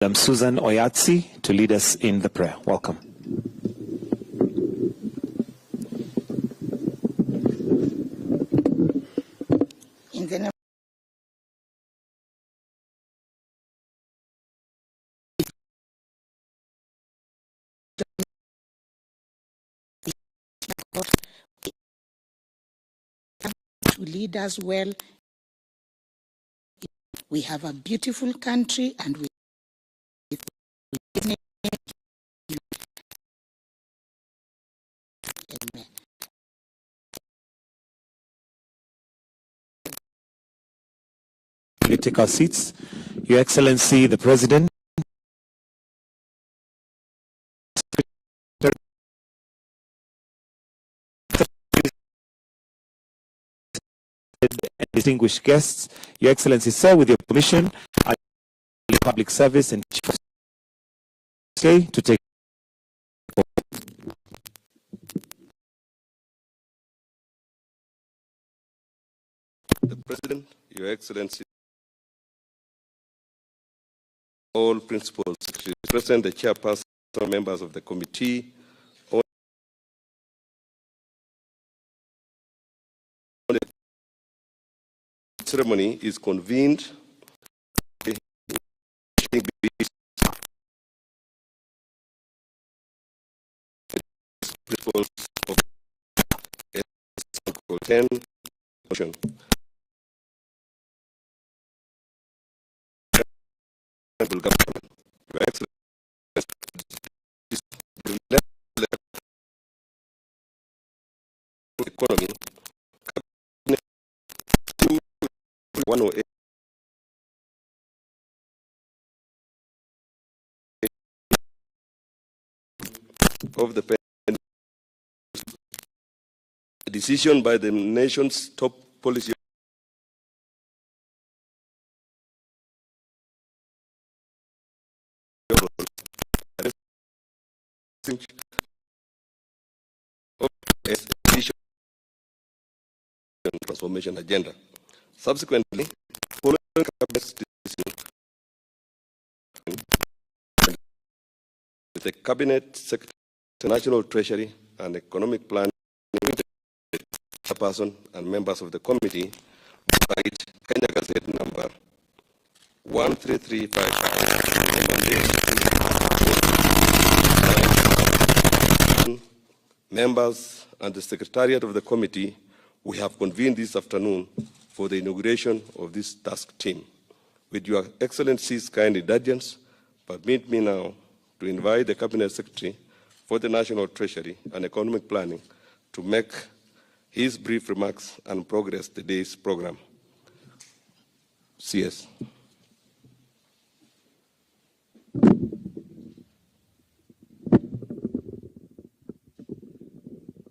Susan Oyatsi to lead us in the prayer. Welcome. In the name to lead us well. We have a beautiful country and we Amen. We take our seats. Your Excellency, the President. And distinguished guests, Your Excellency, sir, with your permission, I public service and chief of state to take. The President, Your Excellency, all principals, President, the Chairperson, members of the committee, all the ceremony is convened. Principles of 10 motion. Government. Your Excellency, economy, 108 of the decision by the nation's top policy transformation agenda. Subsequently, following Cabinet's decision, with the Cabinet Secretary, National Treasury and Economic Planning, person and members of the committee, write Kenya Gazette number 13355. Members and the Secretariat of the committee, we have convened this afternoon for the inauguration of this task team. With Your Excellency's kind indulgence, permit me now to invite the Cabinet Secretary for the National Treasury and Economic Planning to make his brief remarks and progress today's program. CS.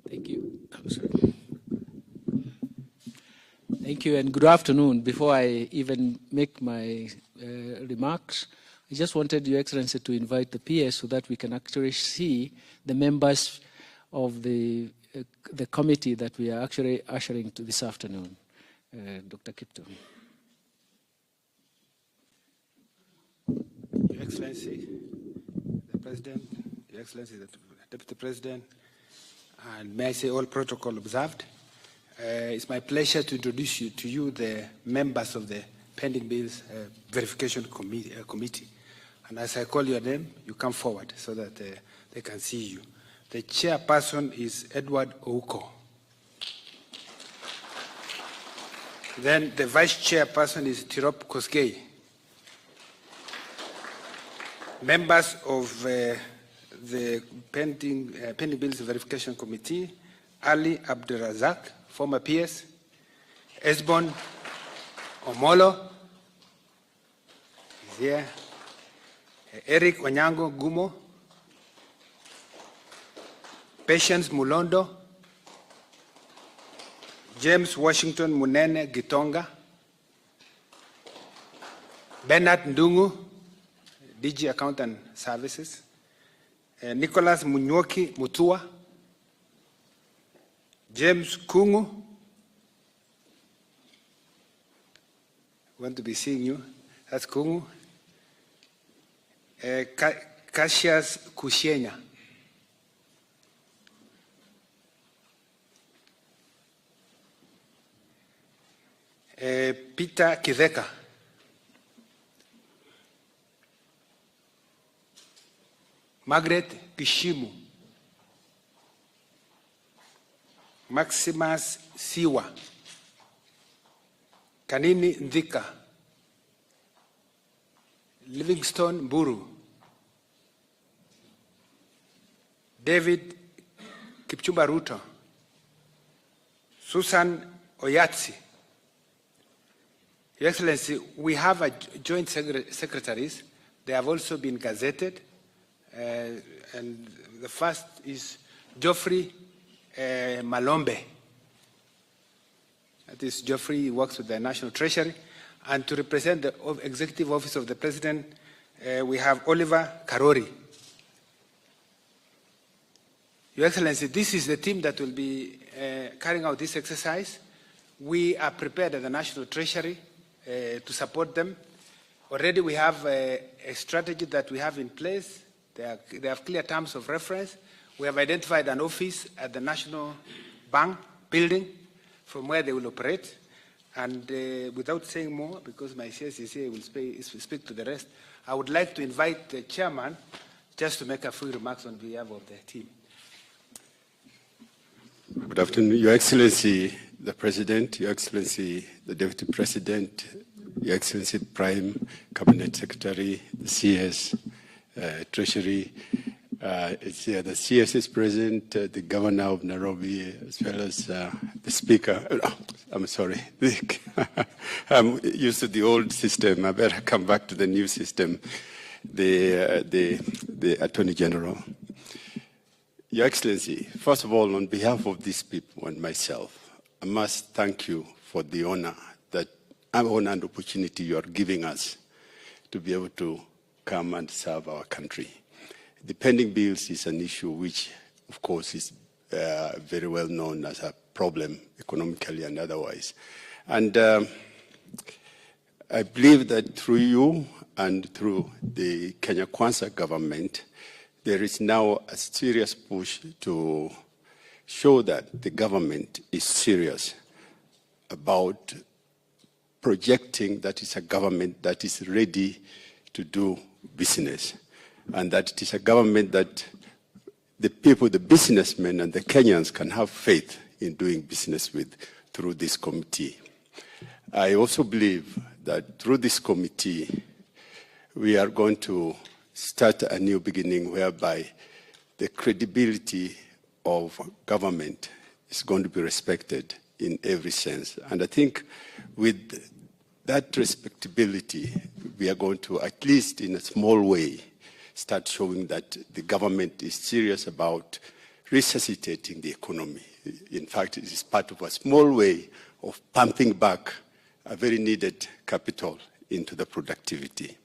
Thank you. Thank you and good afternoon. Before I even make my remarks, I just wanted Your Excellency to invite the PS so that we can actually see the members of the committee that we are actually ushering to this afternoon. Dr. Kipto. Your Excellency, the President, Your Excellency, the Deputy President, and may I say all protocol observed. It's my pleasure to introduce you to you the members of the pending bills verification committee. And as I call your name, you come forward so that they can see you. The chairperson is Edward Ouko. Then the vice chairperson is Tirop Koskei. Members of the pending bills verification committee, Ali Abdurazak, former PS, Esbon Omolo, is here, Eric Onyango Gumo, Patience Mulondo, James Washington Munene Gitonga, Bernard Ndungu, DG Accountant Services, Nicholas Munyoki Mutua, James Kungu, want to be seeing you, that's Kungu, Cassius Kushienya. Peter Kidheka. Margaret Kishimu. Maximus Siwa. Kanini Ndhika. Livingstone Buru. David Kipchumba Ruto. Susan Oyatsi. Your Excellency, we have a joint secretaries. They have also been gazetted. And the first is Geoffrey Malombe. That is Geoffrey, he works with the National Treasury. And to represent the Executive Office of the President, we have Oliver Karori. Your Excellency, this is the team that will be carrying out this exercise. We are prepared at the National Treasury to support them. Already we have a strategy that we have in place. They have clear terms of reference. We have identified an office at the National Bank building from where they will operate. And without saying more, because my CS is here, will speak to the rest, I would like to invite the chairman just to make a few remarks on behalf of the team. Good afternoon, Your Excellency, the President, Your Excellency, the Deputy President, Your Excellency, Prime Cabinet Secretary, the CS, Treasury, the CS is present, the Governor of Nairobi, as well as the Speaker. I'm sorry, I'm used to the old system. I better come back to the new system. The Attorney General. Your Excellency, first of all, on behalf of these people and myself, I must thank you for the honor and opportunity you are giving us to be able to come and serve our country. The pending bills is an issue which, of course, is very well known as a problem economically and otherwise. And I believe that through you and through the Kenya Kwanza government, there is now a serious push to show that the government is serious about projecting that it's a government that is ready to do business, and that it is a government that the people, the businessmen and the Kenyans can have faith in doing business with through this committee. I also believe that through this committee, we are going to start a new beginning whereby the credibility of government is going to be respected in every sense. And I think with that respectability, we are going to, at least in a small way, start showing that the government is serious about resuscitating the economy. In fact, it is part of a small way of pumping back a very needed capital into the productivity.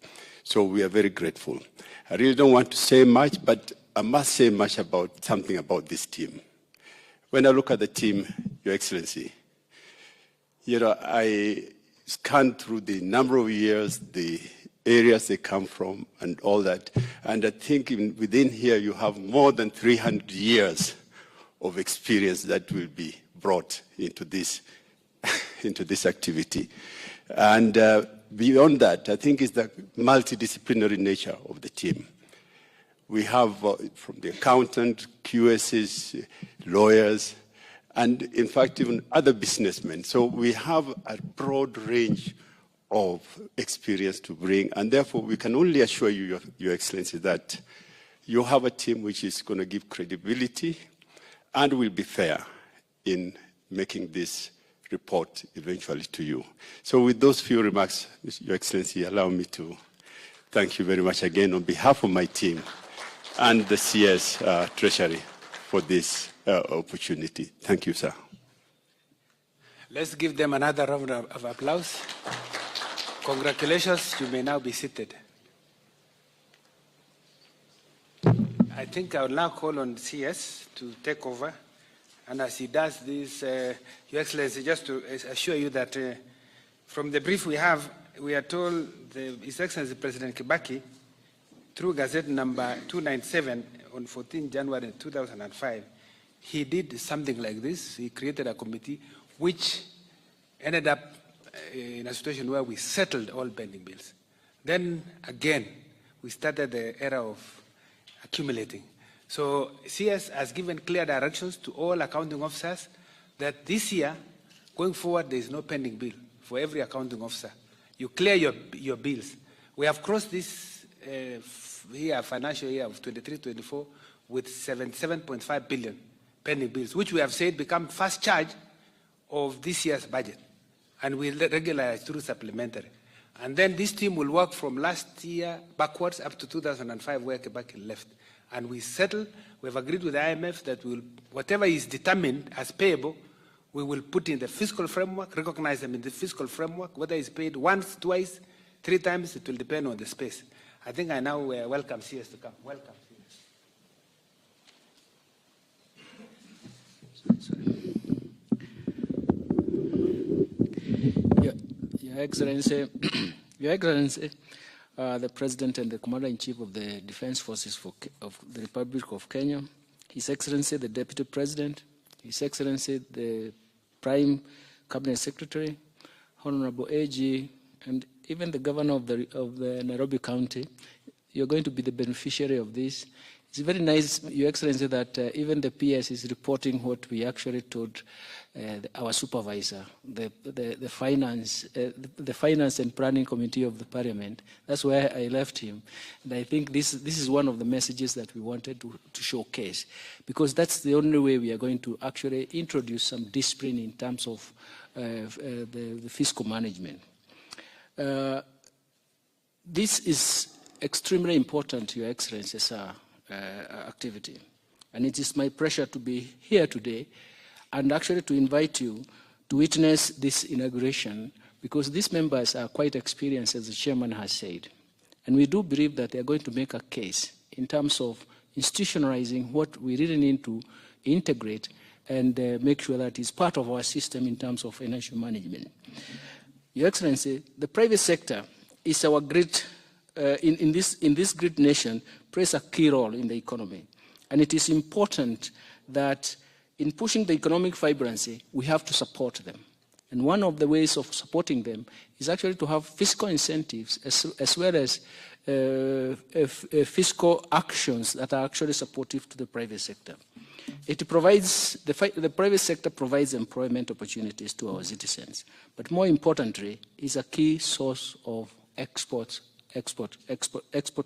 So we are very grateful. I really don't want to say much, but I must say much about something about this team. When I look at the team, Your Excellency, I scanned through the number of years, the areas they come from and all that, and I think within here you have more than 300 years of experience that will be brought into this, into this activity. And beyond that, I think it's the multidisciplinary nature of the team. We have from the accountant, QSs, lawyers, and in fact, even other businessmen. So we have a broad range of experience to bring, and therefore we can only assure you, Your Excellency, that you have a team which is going to give credibility and will be fair in making this report eventually to you. So with those few remarks, Your Excellency, allow me to thank you very much again on behalf of my team and the CS Treasury for this opportunity. Thank you, sir. Let's give them another round of applause. Congratulations, you may now be seated. I think I will now call on CS to take over. And as he does this, Your Excellency, just to assure you that from the brief we have, we are told His Excellency President Kibaki through Gazette number 297 on 14 January 2005, he did something like this. He created a committee which ended up in a situation where we settled all pending bills. Then again, we started the era of accumulating. So CS has given clear directions to all accounting officers that this year, going forward, there is no pending bill for every accounting officer. You clear your bills. We have crossed this financial year of 23-24 with 77.5 billion pending bills, which we have said become first charge of this year's budget, and we regularize through supplementary. And then this team will work from last year backwards up to 2005, where Kibaki left. And we settle, we have agreed with the IMF that whatever is determined as payable, we will put in the fiscal framework, recognize them in the fiscal framework, whether it's paid once, twice, 3 times, it will depend on the space. I think I now welcome CS to come. Welcome, CS. Your Excellency, Your Excellency, the President and the Commander-in-Chief of the Defense Forces of the Republic of Kenya, His Excellency, the Deputy President, His Excellency, the Prime Cabinet Secretary, Honorable AG, and even the Governor of the Nairobi County, you're going to be the beneficiary of this. It's very nice, Your Excellency, that even the PS is reporting what we actually told our supervisor, the finance and planning committee of the Parliament. That's where I left him, and I think this is one of the messages that we wanted to showcase, because that's the only way we are going to actually introduce some discipline in terms of the fiscal management. This is extremely important, Your Excellency, sir. Activity. And it is my pleasure to be here today and actually to invite you to witness this inauguration, because these members are quite experienced, as the chairman has said. And we do believe that they are going to make a case in terms of institutionalizing what we really need to integrate and make sure that it's part of our system in terms of financial management. Your Excellency, the private sector is our great in this great nation, plays a key role in the economy. And it is important that in pushing the economic vibrancy, we have to support them. And one of the ways of supporting them is actually to have fiscal incentives as well as fiscal actions that are actually supportive to the private sector. It provides, the private sector provides employment opportunities to our citizens, but more importantly, is a key source of export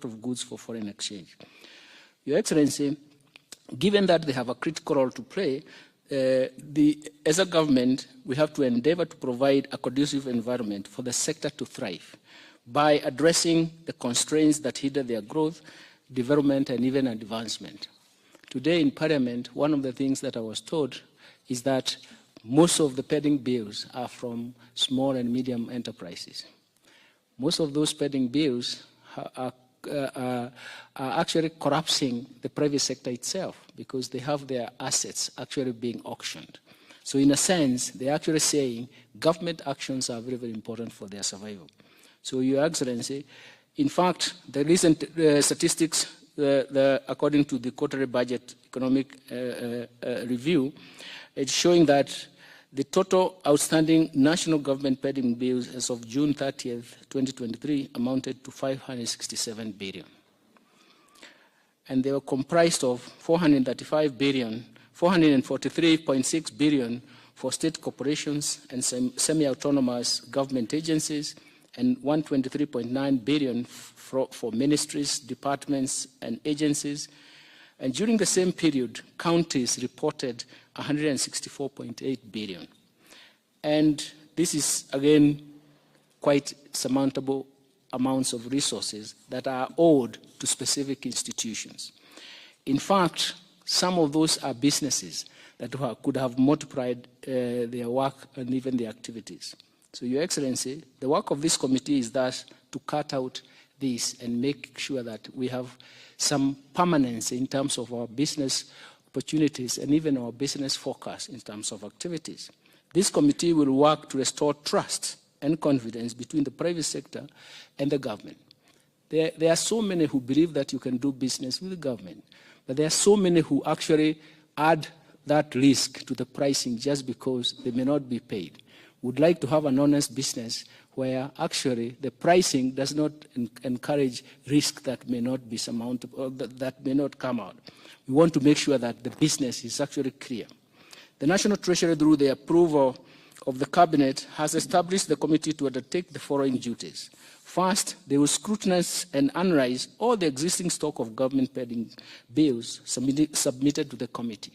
of goods for foreign exchange. Your Excellency, given that they have a critical role to play, as a government, we have to endeavor to provide a conducive environment for the sector to thrive by addressing the constraints that hinder their growth, development, and even advancement. Today in Parliament, one of the things that I was told is that most of the pending bills are from small and medium enterprises. Most of those pending bills are actually collapsing the private sector itself, because they have their assets actually being auctioned. So in a sense, they're actually saying government actions are very, very important for their survival. So Your Excellency, in fact, the recent statistics, according to the quarterly budget economic review, it's showing that the total outstanding national government pending bills as of June 30th, 2023 amounted to 567 billion. And they were comprised of 435 billion, 443.6 billion for state corporations and semi-autonomous government agencies, and 123.9 billion for ministries, departments, and agencies. And during the same period, counties reported 164.8 billion. And this is, again, quite surmountable amounts of resources that are owed to specific institutions. In fact, some of those are businesses that could have multiplied their work and even their activities. So, Your Excellency, the work of this committee is thus to cut out this and make sure that we have some permanence in terms of our business opportunities and even our business focus in terms of activities. This committee will work to restore trust and confidence between the private sector and the government. There are so many who believe that you can do business with the government, but there are so many who actually add that risk to the pricing just because they may not be paid. Would like to have an honest business where actually the pricing does not encourage risk that may not be surmountable, or that may not come out. We want to make sure that the business is actually clear. The National Treasury, through the approval of the Cabinet, has established the committee to undertake the following duties. First, they will scrutinize and analyze all the existing stock of government pending bills submitted to the committee.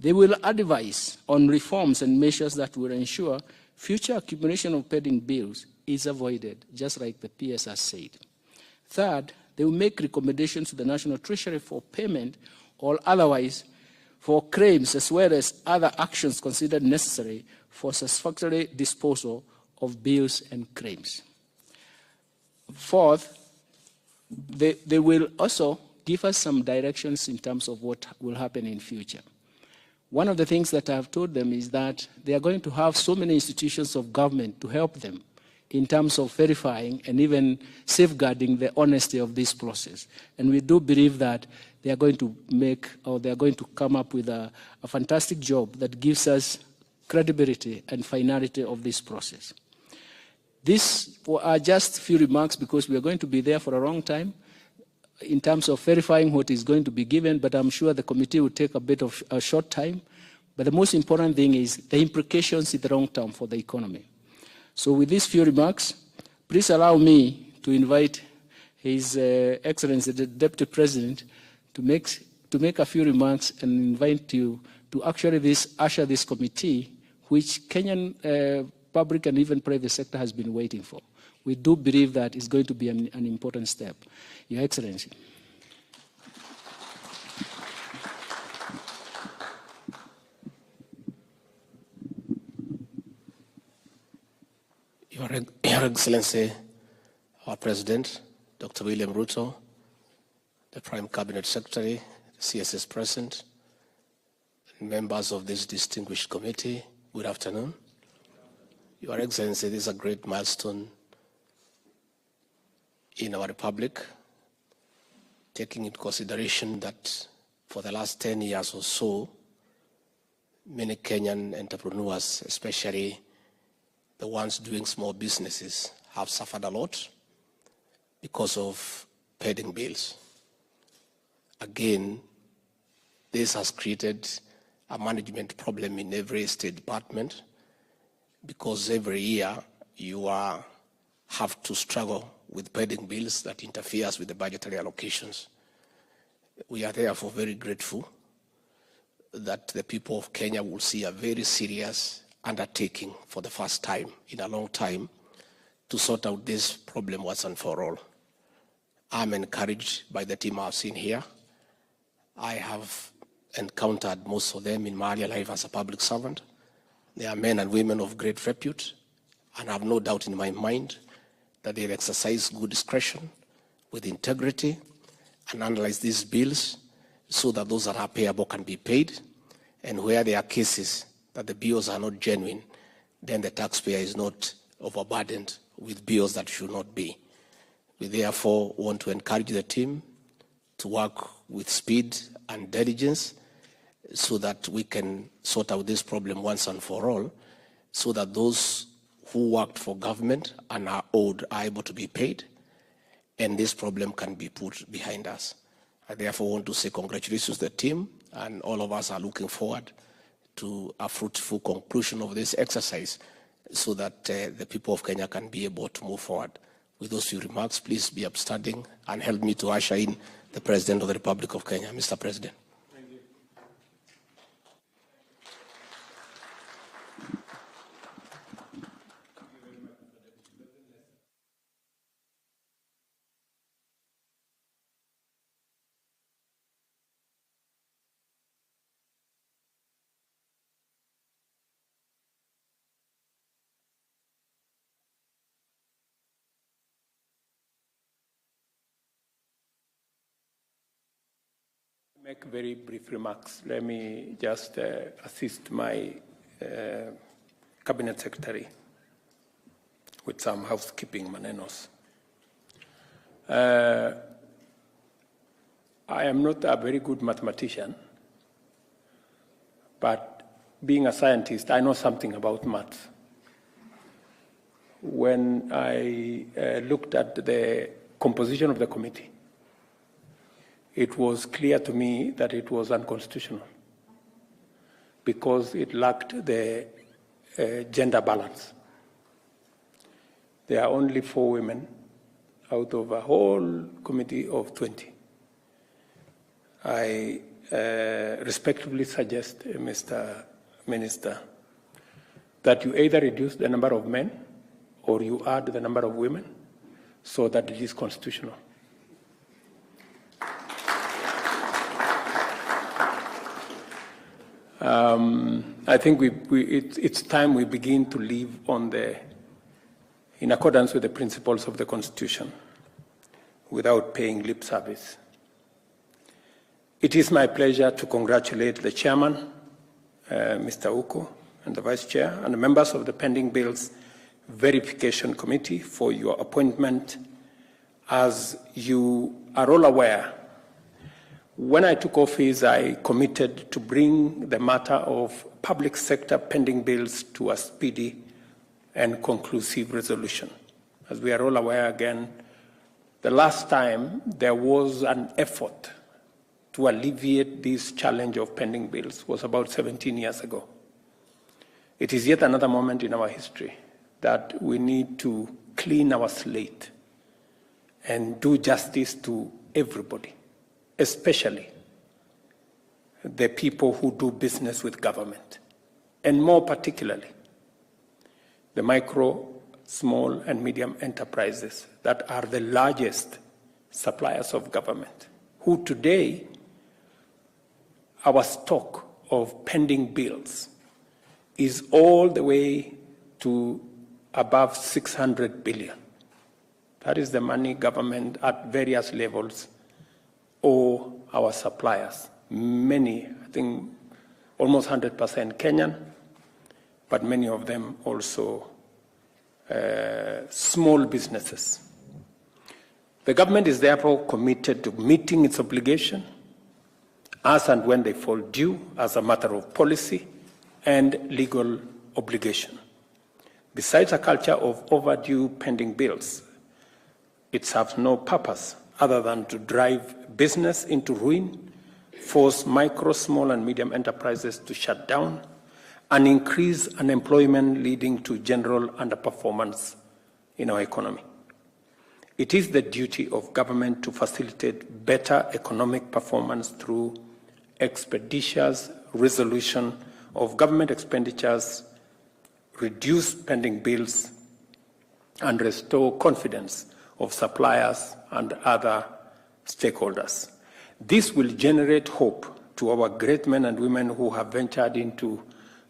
They will advise on reforms and measures that will ensure future accumulation of pending bills is avoided, just like the PS has said. Third, they will make recommendations to the National Treasury for payment or otherwise for claims, as well as other actions considered necessary for satisfactory disposal of bills and claims. Fourth, they will also give us some directions in terms of what will happen in future. One of the things that I've told them is that they are going to have so many institutions of government to help them in terms of verifying and even safeguarding the honesty of this process. And we do believe that they are going to make, or they are going to come up with a fantastic job that gives us credibility and finality of this process. These are just a few remarks because we are going to be there for a long time in terms of verifying what is going to be given, but I'm sure the committee will take a bit of a short time. But the most important thing is the implications in the long term for the economy. So with these few remarks, please allow me to invite His Excellency, the Deputy President, to make a few remarks and invite you to actually usher this committee, which Kenyan public and even private sector has been waiting for. We do believe that it's going to be an important step. Your Excellency. Your Excellency, our President, Dr. William Ruto, the Prime Cabinet Secretary, the CSS President, and members of this distinguished committee, good afternoon. Your Excellency, this is a great milestone in our republic, taking into consideration that for the last 10 years or so, many Kenyan entrepreneurs, especially the ones doing small businesses, have suffered a lot because of pending bills. Again, this has created a management problem in every state department because every year you have to struggle with pending bills that interferes with the budgetary allocations. We are therefore very grateful that the people of Kenya will see a very serious undertaking for the first time in a long time to sort out this problem once and for all. I'm encouraged by the team I've seen here. I have encountered most of them in my earlier life as a public servant. They are men and women of great repute, and I have no doubt in my mind that they'll exercise good discretion with integrity and analyze these bills so that those that are payable can be paid, and where there are cases that the bills are not genuine, then the taxpayer is not overburdened with bills that should not be. We therefore want to encourage the team to work with speed and diligence so that we can sort out this problem once and for all, so that those who worked for government and are owed are able to be paid, and this problem can be put behind us. I therefore want to say congratulations to the team, and all of us are looking forward to a fruitful conclusion of this exercise so that the people of Kenya can be able to move forward. With those few remarks, please be upstanding and help me to usher in the President of the Republic of Kenya. Mr. President. Thank you. Make very brief remarks. Let me just assist my Cabinet Secretary with some housekeeping manenos. I am not a very good mathematician, but being a scientist, I know something about maths. When I looked at the composition of the committee, it was clear to me that it was unconstitutional because it lacked the gender balance. There are only 4 women out of a whole committee of 20. I respectfully suggest, Mr. Minister, that you either reduce the number of men or you add the number of women so that it is constitutional. I think it's time we begin to live in accordance with the principles of the Constitution without paying lip service. It is my pleasure to congratulate the Chairman, Mr. Uko, and the Vice Chair, and the members of the Pending Bills Verification Committee for your appointment. As you are all aware, when I took office, I committed to bring the matter of public sector pending bills to a speedy and conclusive resolution. As we are all aware again, the last time there was an effort to alleviate this challenge of pending bills was about 17 years ago. It is yet another moment in our history that we need to clean our slate and do justice to everybody, especially the people who do business with government, and more particularly, the micro, small, and medium enterprises that are the largest suppliers of government, who today, our stock of pending bills is all the way to above 600 billion. That is the money government at various levels owe our suppliers. Many, I think almost 100% Kenyan, but many of them also small businesses. The government is therefore committed to meeting its obligation as and when they fall due as a matter of policy and legal obligation. Besides a culture of overdue pending bills, it serves no purpose other than to drive business into ruin, force micro, small, and medium enterprises to shut down, and increase unemployment, leading to general underperformance in our economy. It is the duty of government to facilitate better economic performance through expeditious resolution of government expenditures, reduce pending bills, and restore confidence of suppliers and other stakeholders. This will generate hope to our great men and women who have ventured into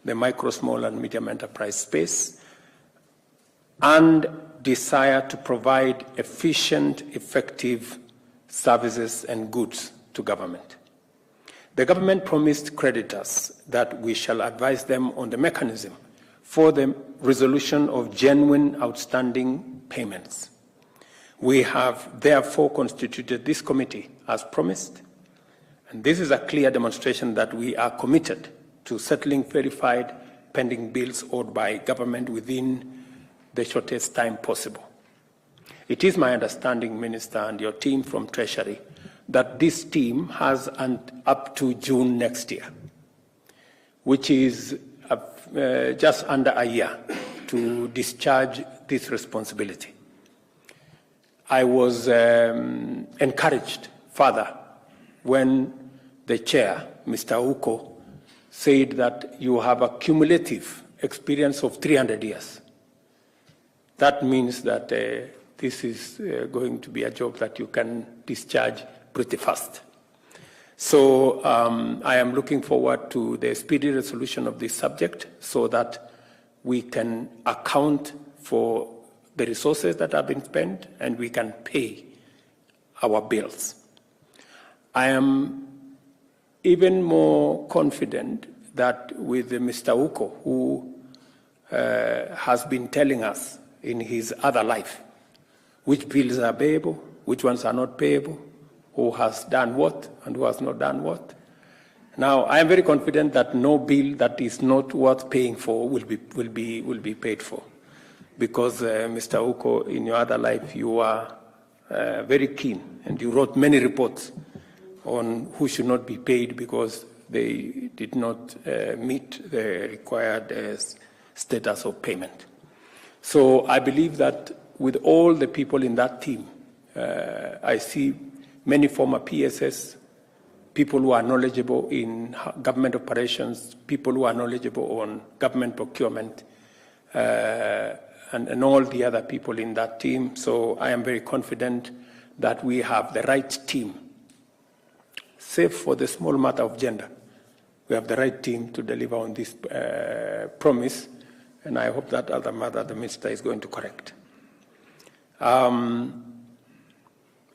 the micro, small, and medium enterprise space and desire to provide efficient, effective services and goods to government. The government promised creditors that we shall advise them on the mechanism for the resolution of genuine outstanding payments. We have therefore constituted this committee as promised, and this is a clear demonstration that we are committed to settling verified pending bills owed by government within the shortest time possible. It is my understanding, Minister, and your team from Treasury, that this team has up to June next year, which is just under a year to discharge this responsibility. I was encouraged further when the chair, Mr. Uko, said that you have a cumulative experience of 300 years. That means that this is going to be a job that you can discharge pretty fast. So I am looking forward to the speedy resolution of this subject so that we can account for the resources that have been spent and we can pay our bills. I am even more confident that with Mr. Uko, who has been telling us in his other life which bills are payable, which ones are not payable, who has done what and who has not done what. Now, I am very confident that no bill that is not worth paying for will be paid for, because Mr. Uko, in your other life, you are very keen, and you wrote many reports on who should not be paid because they did not meet the required status of payment. So I believe that with all the people in that team, I see many former PSS, people who are knowledgeable in government operations, people who are knowledgeable on government procurement, and all the other people in that team. So I am very confident that we have the right team, save for the small matter of gender. We have the right team to deliver on this promise, and I hope that other matter the minister is going to correct.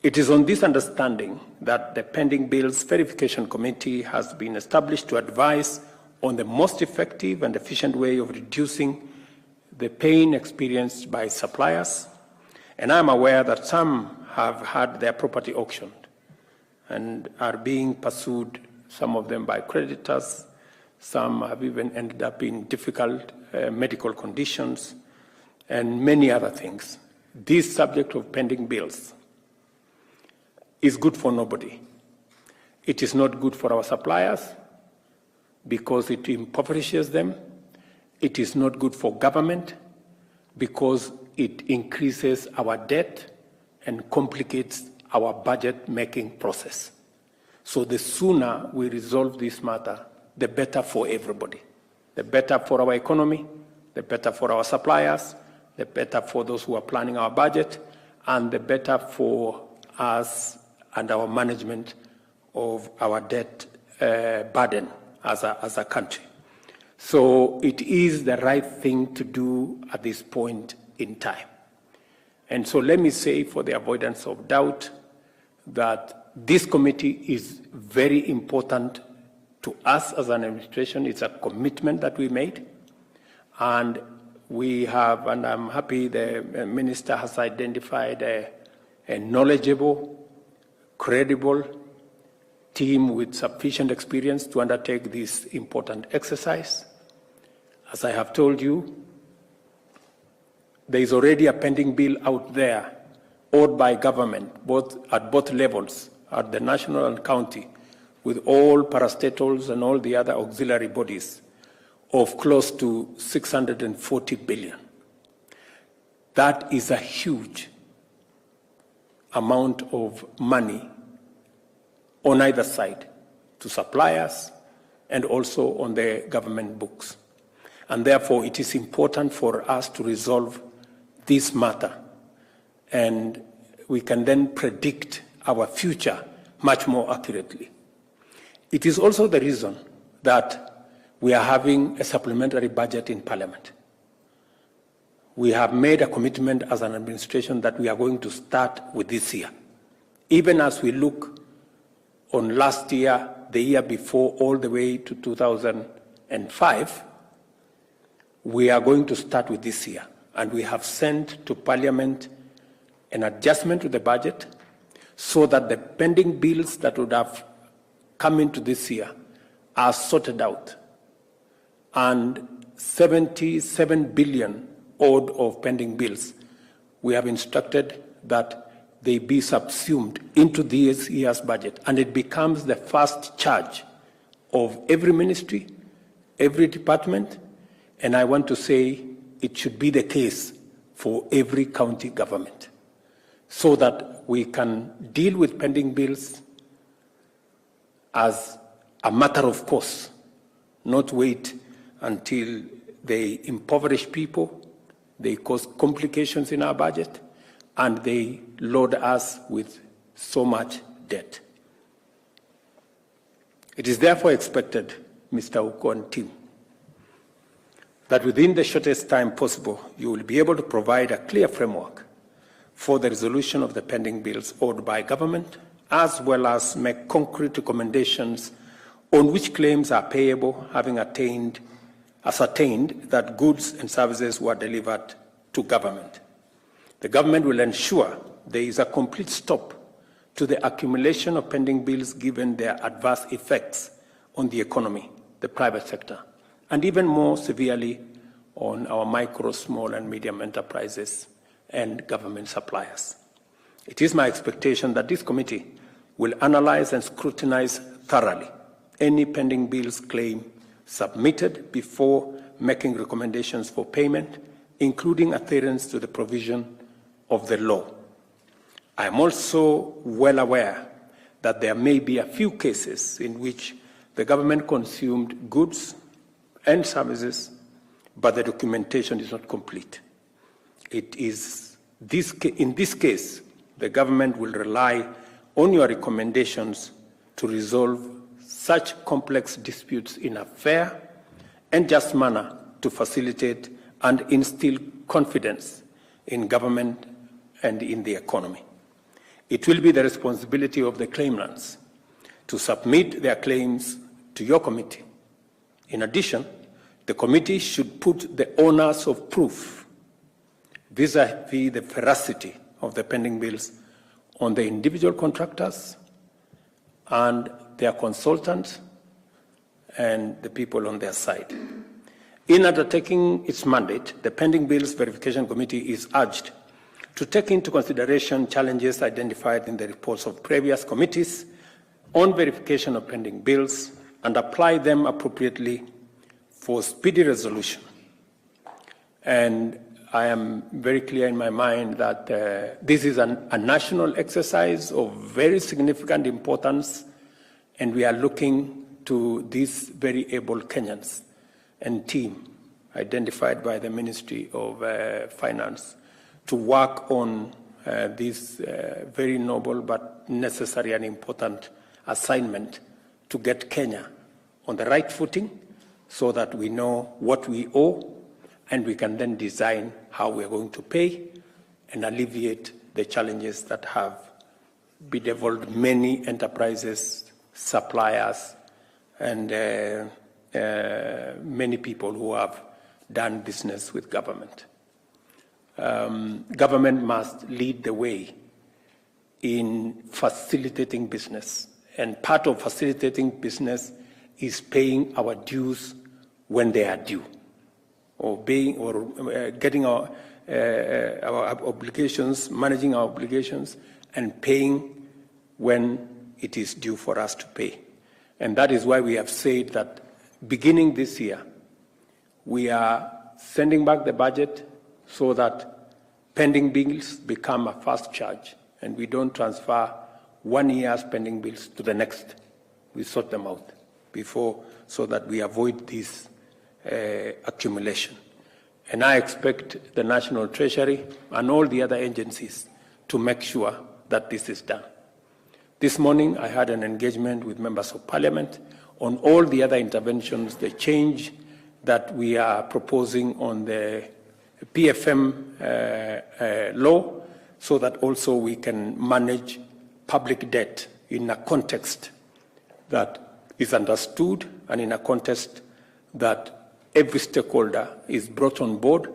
It is on this understanding that the pending bills verification committee has been established to advise on the most effective and efficient way of reducing the pain experienced by suppliers. And I'm aware that some have had their property auctioned and are being pursued, some of them by creditors. Some have even ended up in difficult medical conditions and many other things. This subject of pending bills is good for nobody. It is not good for our suppliers because it impoverishes them. It is not good for government because it increases our debt and complicates our budget-making process. So the sooner we resolve this matter, the better for everybody. The better for our economy, the better for our suppliers, the better for those who are planning our budget, and the better for us and our management of our debt burden as a country. So it is the right thing to do at this point in time. And so let me say, for the avoidance of doubt, that this committee is very important to us as an administration. It's a commitment that we made. And we have, and I'm happy the minister has identified a knowledgeable, credible team with sufficient experience to undertake this important exercise. As I have told you, there is already a pending bill out there, owed by government, at both levels, at the national and county, with all parastatals and all the other auxiliary bodies, of close to 640 billion. That is a huge amount of money on either side, to suppliers and also on the government books. And therefore, it is important for us to resolve this matter, and we can then predict our future much more accurately. It is also the reason that we are having a supplementary budget in Parliament. We have made a commitment as an administration that we are going to start with this year. Even as we look on last year, the year before, all the way to 2005, we are going to start with this year. And we have sent to Parliament an adjustment to the budget so that the pending bills that would have come into this year are sorted out. And 77 billion odd of pending bills, we have instructed that they be subsumed into this year's budget, and it becomes the first charge of every ministry, every department, and I want to say it should be the case for every county government, so that we can deal with pending bills as a matter of course, not wait until they impoverish people, they cause complications in our budget, and they load us with so much debt. It is therefore expected, Mr. Uko and team, that within the shortest time possible, you will be able to provide a clear framework for the resolution of the pending bills owed by government, as well as make concrete recommendations on which claims are payable, having ascertained that goods and services were delivered to government. The government will ensure there is a complete stop to the accumulation of pending bills given their adverse effects on the economy, the private sector, and even more severely on our micro, small, and medium enterprises and government suppliers. It is my expectation that this committee will analyze and scrutinize thoroughly any pending bills claim submitted before making recommendations for payment, including adherence to the provision of the law. I am also well aware that there may be a few cases in which the government consumed goods and services, but the documentation is not complete. It is in this case, the government will rely on your recommendations to resolve such complex disputes in a fair and just manner to facilitate and instill confidence in government and in the economy. It will be the responsibility of the claimants to submit their claims to your committee. In addition, the committee should put the onus of proof vis-à-vis the veracity of the pending bills on the individual contractors and their consultants and the people on their side. In undertaking its mandate, the Pending Bills Verification Committee is urged to take into consideration challenges identified in the reports of previous committees on verification of pending bills and apply them appropriately for speedy resolution. And I am very clear in my mind that this is a national exercise of very significant importance, and we are looking to these very able Kenyans and team identified by the Ministry of Finance to work on this very noble but necessary and important assignment to get Kenya on the right footing so that we know what we owe and we can then design how we are going to pay and alleviate the challenges that have bedeviled many enterprises, suppliers, and many people who have done business with government. Government must lead the way in facilitating business, and part of facilitating business is paying our dues when they are due, or getting our obligations, managing our obligations, and paying when it is due for us to pay. And that is why we have said that beginning this year, we are sending back the budget so that pending bills become a fast charge and we don't transfer 1 year's pending bills to the next. We sort them out before so that we avoid this accumulation. And I expect the National Treasury and all the other agencies to make sure that this is done. This morning, I had an engagement with members of parliament on all the other interventions, the change that we are proposing on the PFM law, so that also we can manage public debt in a context that is understood and in a context that every stakeholder is brought on board.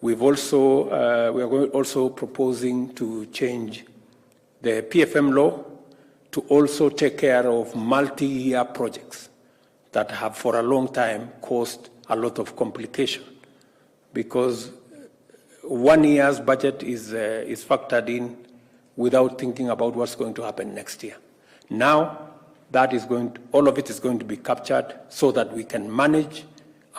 We've also, we are also proposing to change the PFM law to also take care of multi-year projects that have for a long time caused a lot of complication, because 1 year's budget is factored in without thinking about what's going to happen next year. Now, that is all of it is going to be captured so that we can manage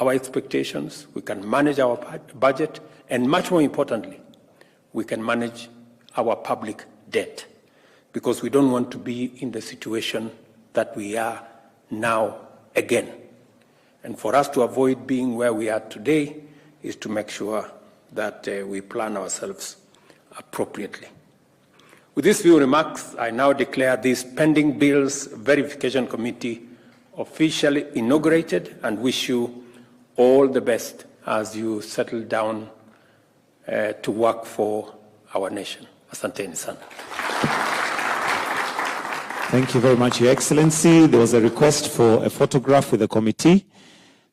our expectations, we can manage our budget, and much more importantly, we can manage our public debt, because we don't want to be in the situation that we are now again. And for us to avoid being where we are today is to make sure that we plan ourselves appropriately. With these few remarks, I now declare this Pending Bills Verification Committee officially inaugurated and wish you all the best as you settle down to work for our nation. Asanteni sana. Thank you very much, Your Excellency. There was a request for a photograph with the committee.